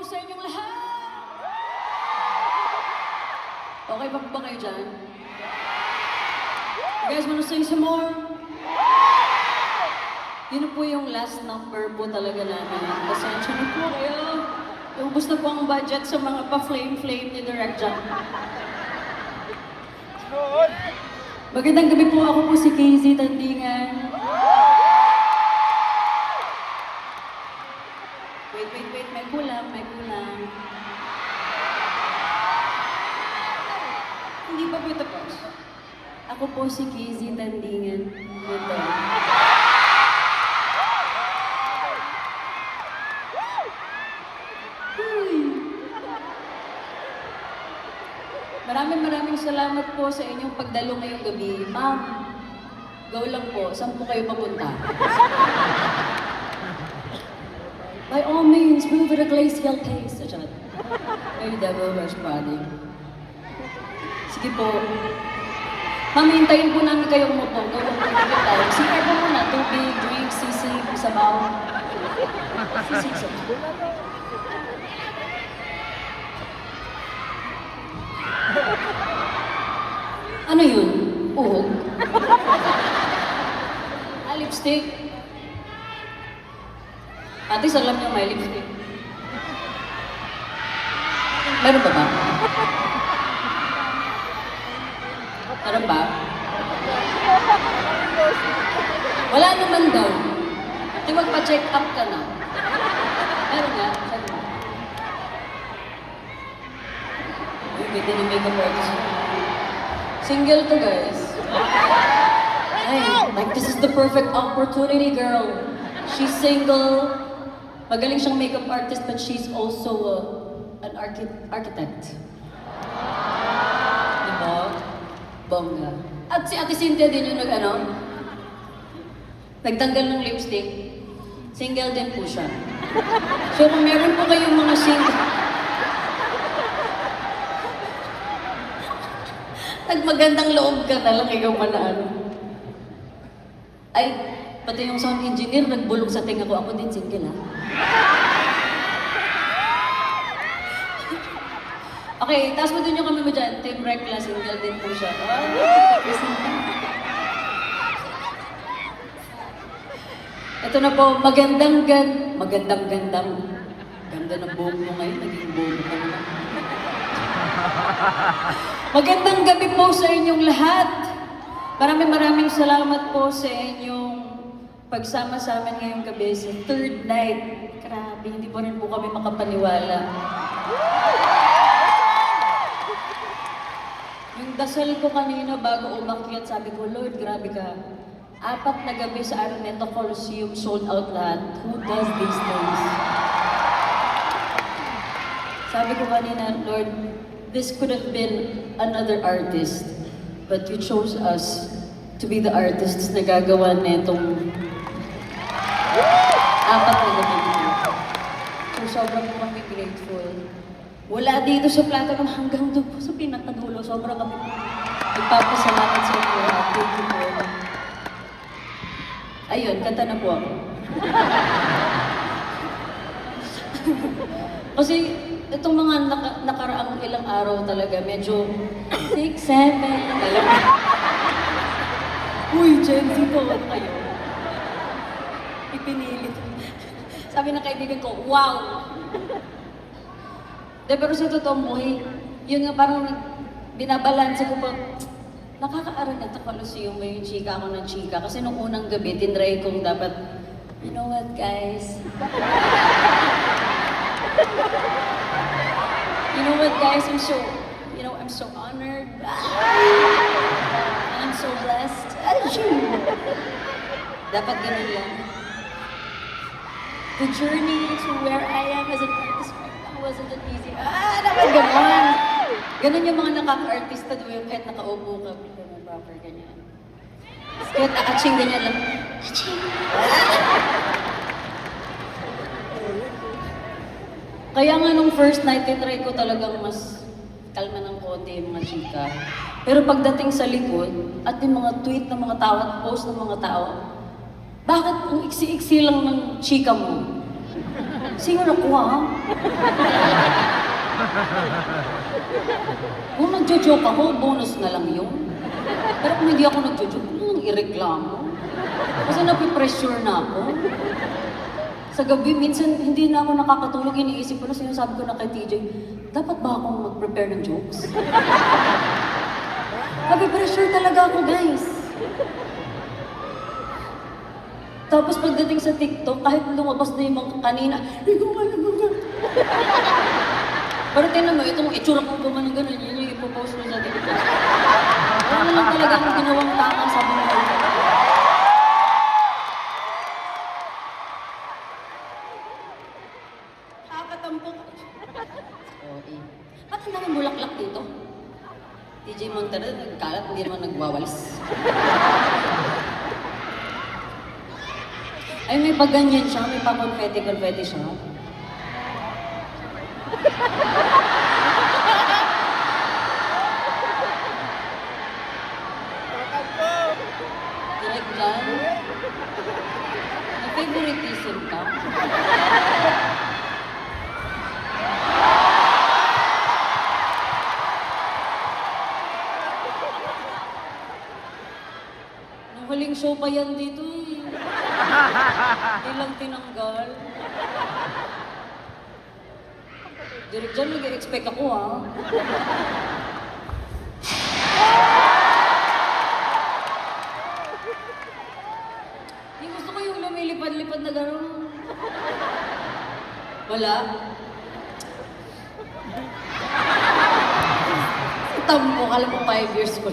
po sa inyong lahat! Okay pa ba kayo dyan? You guys wanna sing some more? Yun po yung last number po talaga namin. Pasensya na po kayo. Ubus na po ang budget sa mga pa-flame-flame ni Direct Jack. Magandang gabi po, ako po si Casey Tandingan. Wait, may kulang. Hindi pa po tapos. Ako po si Casey Tandingan. Ito. Maraming salamat po sa inyong pagdalo ngayong gabi. Ma'am, go lang po. Saan po kayo papunta? By all means, move at a glacial pace. May devil wears Prada. Sige po. Ma'am, hintayin po namin kayong umupo. Go lang po tayo. Sige po muna. Tubig, drink, sisig, sabaw. Sisig, sabaw. Ano yun? Uhog? Lipstick? Ate, alam niyo may lipstick. Meron ba ba? Meron ba? Wala naman daw. Di magpa-check up ka na. Meron nga? Saan mo? Uy, ganda ng makeup artist. Single to, guys. Ay, like this is the perfect opportunity, girl. She's single. Magaling siyang makeup artist, but she's also an architect. Diba? Bongga. At si Ate Cynthia din yung nagtanggal ng lipstick. Single din po siya. So kung meron po kayong mga single, nagmagandang loob ka na lang, ikaw manalo. Ay, pati yung sound engineer nagbulong sa tinga ko. Ako din single, ha? Okay, taas mo din yung kami mo dyan. Team Recla, single din po siya. Ito na po, magandang ganda ng buhok mo ngayon, naging buhok ka naman. Magandang gabi po sa inyong lahat. Maraming salamat po sa inyong pagsama sa amin ngayong gabi sa third night. Grabe, hindi po rin po kami makapaniwala. Yung dasal ko kanina bago umakyat, sabi ko, Lord, grabe ka. 4 na gabi sa Araneta Coliseum, sold out lahat. Who does these things? Sabi ko kanina, Lord, this could have been another artist, but you chose us to be the artists na gagawa netong 4 na gabi. So sobrang po kami grateful. Wala dito sa Platinum hanggang doon po sa pinakadulo. Sobrang kami nagpapasalamat sa inyo. Thank you po. Ayun, kanta na po ako. Kasi itong mga nakaraang ilang araw talaga, medyo 6, 7, alam mo. Uy, Gen Z po, ano kayo? Ipinilit. Sabi ng kaibigan ko, wow! De, pero sa totoong buhay, yun nga parang binabalanse ko pa, nakakaaral na ito Coliseum ba yung chika ako ng chika? Kasi nung unang gabi, tinry kong dapat, you know what guys? You know what guys, I'm so honored. I'm so blessed. Dapat ganun lang. The journey to where I am as an artist right now wasn't that easy. Dapat ganun. Ganun yung mga nakaka-artista doon, kahit nakaupo ka, ganun, proper, ganyan. Kahit nakaching, ganyan lang. Aching! Kaya nga nung first night, try ko talagang mas kalma ng konti yung mga chika. Pero pagdating sa likod, at yung mga tweet ng mga tao at post ng mga tao, bakit ang iksi-iksi lang ng chika mo? Sino nakuha? Kung nagjo-joke ako, bonus na lang yun. Pero kung hindi ako nagjo-joke, kung ireklamo. Kasi napipressure na ako. Sa gabi, minsan hindi na ako nakakatulog, iniisip ko na sinasabi ko na kay TJ, dapat ba akong mag-prepare ng jokes? Napipressure talaga ako, guys. Tapos pagdating sa TikTok, kahit lumabas na yung mga kanina, hindi ko alam mga. Pero tingnan mo, itong itsura ko gumanon gano'n, yun yung ipopost mo sa TikTok. Wala na lang talaga akong ginawang tama sa buhay ko. Nakakatampok. Okay. Ba't ang daming bulaklak dito? DJ Montero, nagkalat, hindi naman nagwawalis. Ay, may paganyan siya, may pa-confetti-confetti siya. Direct dyan. May favoritism ka. Nung huling show pa yan dito eh. Hindi lang tinanggal. Direct dyan, nag-expect ako ha. Yung gusto ko yung lumilipad-lipad na gano'n. Wala. Tampo, alam mo 5 years ko.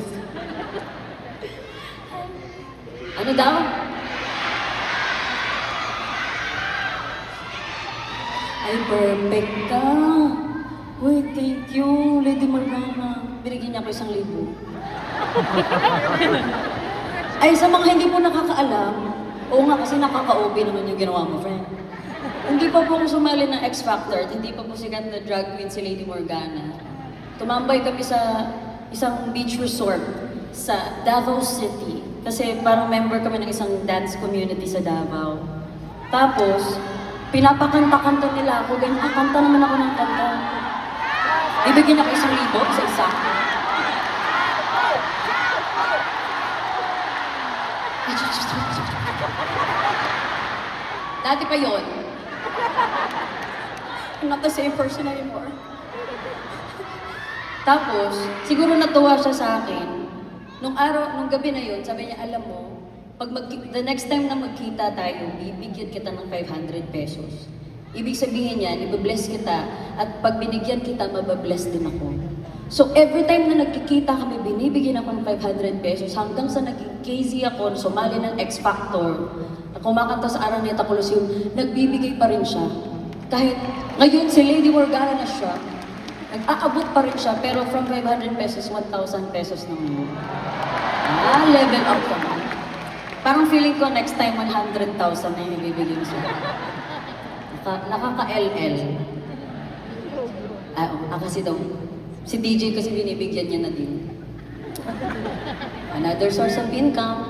Ano daw? Ay, perfect ka. Uy, thank you, Lady Morgana. Binigyan niya ako 1,000. Ay, sa mga hindi po nakakaalam, oo nga kasi nakaka-OP naman yung ginawa mo, friend. Hindi pa po ako sumali ng X Factor at hindi pa po sikat na drag queen si Lady Morgana. Tumambay kami sa isang beach resort sa Davao City. Kasi parang member kami ng isang dance community sa Davao. Tapos, pinapakanta-kanta nila ako, ganyan, kanta naman ako ng kanta. Ibigyan ako 1,000 sa isa. Dati pa yun. I'm not the same person anymore. Tapos, siguro natuwa siya sa akin. Nung gabi na yun, sabi niya, alam mo, the next time na magkita tayo, bibigyan kita ng 500 pesos. Ibig sabihin yan, ibabless kita, at pag binigyan kita, mababless din ako. So every time na nagkikita kami, binibigyan ako ng 500 pesos, hanggang sa naging KZ ako, sumali ng X Factor, na kumakanta sa Araneta Coliseum, nagbibigay pa rin siya. Kahit ngayon si Lady Morgana na siya, nag-aabot pa rin siya, pero from 500 pesos, 1,000 pesos naman yun. Level up naman. Parang feeling ko next time 100,000 na yung ibibigay mo sila. Nakaka-LL. Kasi daw, si DJ kasi binibigyan niya na din. Another source of income.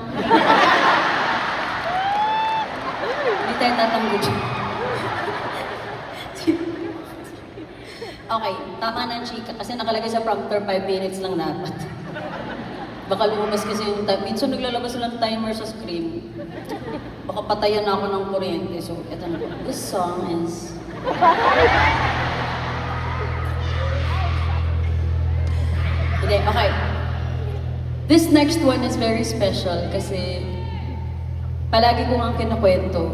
Hindi tayo tatanggo dyan. Okay, tama na ang chika kasi nakalagay sa prompter 5 minutes lang dapat. Baka lumabas kasi yung time. Minsan naglalabas lang timer sa screen. Baka patayan na ako ng kuryente. So, eto na po. This song is... Hindi, okay. This next one is very special kasi palagi ko nga kinakwento.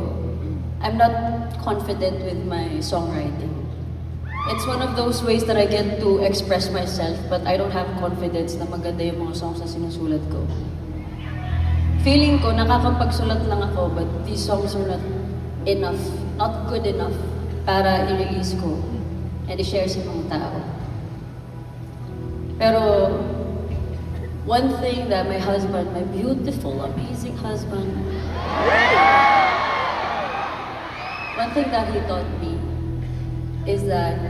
I'm not confident with my songwriting. It's one of those ways that I get to express myself, but I don't have confidence na maganda yung mga songs na sinusulat ko. Feeling ko, nakakapagsulat lang ako, but these songs are not enough, not good enough para i-release ko and i-share sa mga tao. Pero, one thing that my husband, my beautiful, amazing husband, one thing that he taught me is that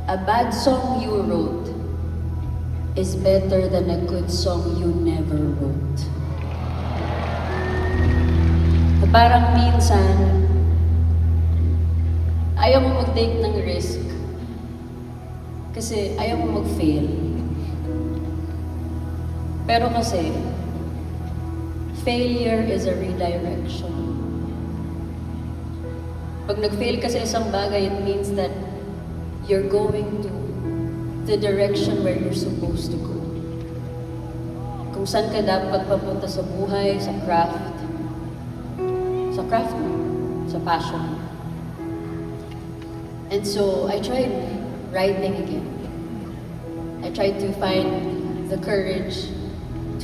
a bad song you wrote is better than a good song you never wrote. Parang minsan, ayaw mo mag-take ng risk Kasi ayaw mo mag-fail. Pero kasi, failure is a redirection. Pag nag-fail ka sa isang bagay, it means that you're going to the direction where you're supposed to go. Kung saan ka dapat papunta sa buhay, sa craft mo, sa passion mo. And so, I tried writing again. I tried to find the courage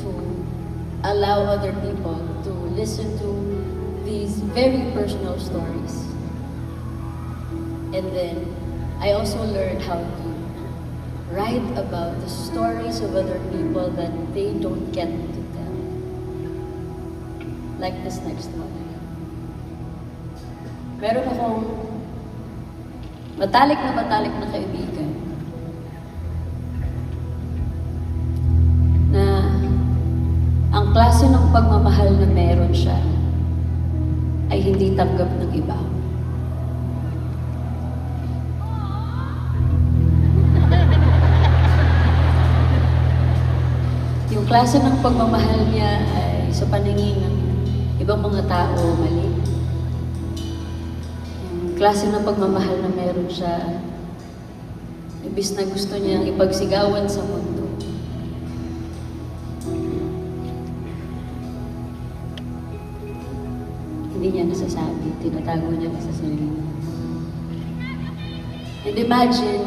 to allow other people to listen to these very personal stories. And then, I also learned how to write about the stories of other people that they don't get to tell. Like this next one. Meron akong matalik na kaibigan na ang klase ng pagmamahal na meron siya ay hindi tanggap ng iba. Yung klase ng pagmamahal niya ay sa paningin ng ibang mga tao mali. Yung klase ng pagmamahal na meron siya, ibis na gusto niyang ipagsigawan sa mundo. Hindi niya nasasabi, tinatago niya sa sarili niya. And imagine,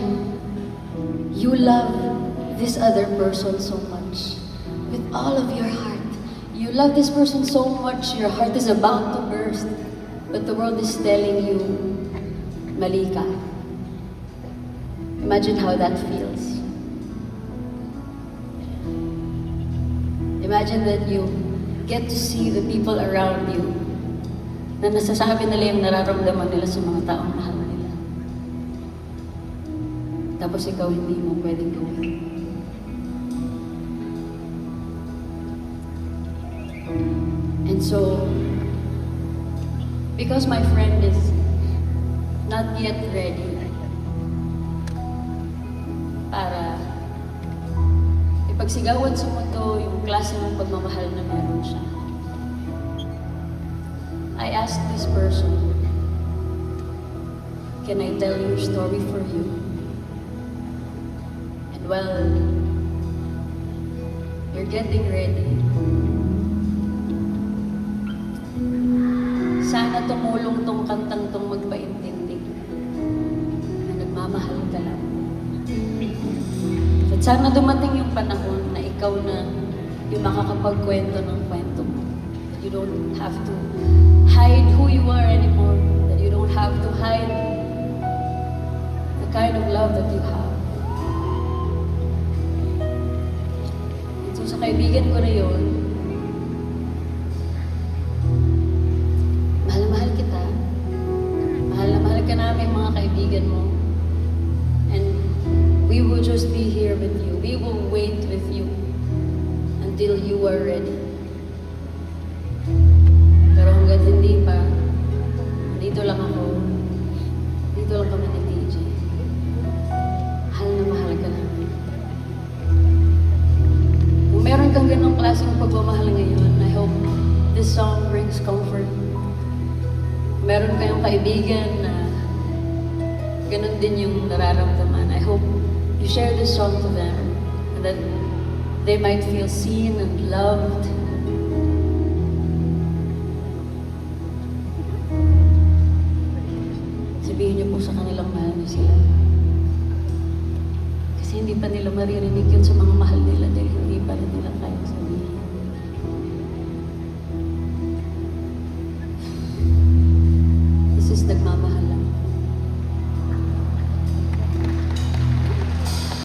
you love this other person so much. With all of your heart. You love this person so much, your heart is about to burst. But the world is telling you, mali ka. Imagine how that feels. Imagine that you get to see the people around you na nasasabi nila yung nararamdaman nila sa mga taong mahal nila. Tapos ikaw hindi mo pwedeng gawin. And so, because my friend is not yet ready para ipagsigawan sa mundo yung klase ng pagmamahal na meron siya, I asked this person, can I tell your story for you? And while you're getting ready, sana tumulong tong kantang tong magpaintindi na nagmamahal ka lang. At sana dumating yung panahon na ikaw na yung makakapagkwento ng kwento mo. That you don't have to hide who you are anymore. That you don't have to hide the kind of love that you have. And so sa kaibigan ko na yun, mahal kita. Mahal na mahal ka namin mga kaibigan mo. And we will just be here with you. We will wait with you until you are ready. Pero hanggat hindi pa, dito lang ako. Dito lang kami ni TJ. Mahal na mahal ka namin. Kung meron kang ganong klaseng pagmamahal ngayon, I hope this song brings comfort. Meron kayong kaibigan na ganun din yung nararamdaman. I hope you share this song to them and that they might feel seen and loved. Sabihin niyo po sa kanilang mahal niyo sila. Kasi hindi pa nila maririnig yun sa mga mahal nila dahil hindi pa rin nila kayang sabihin.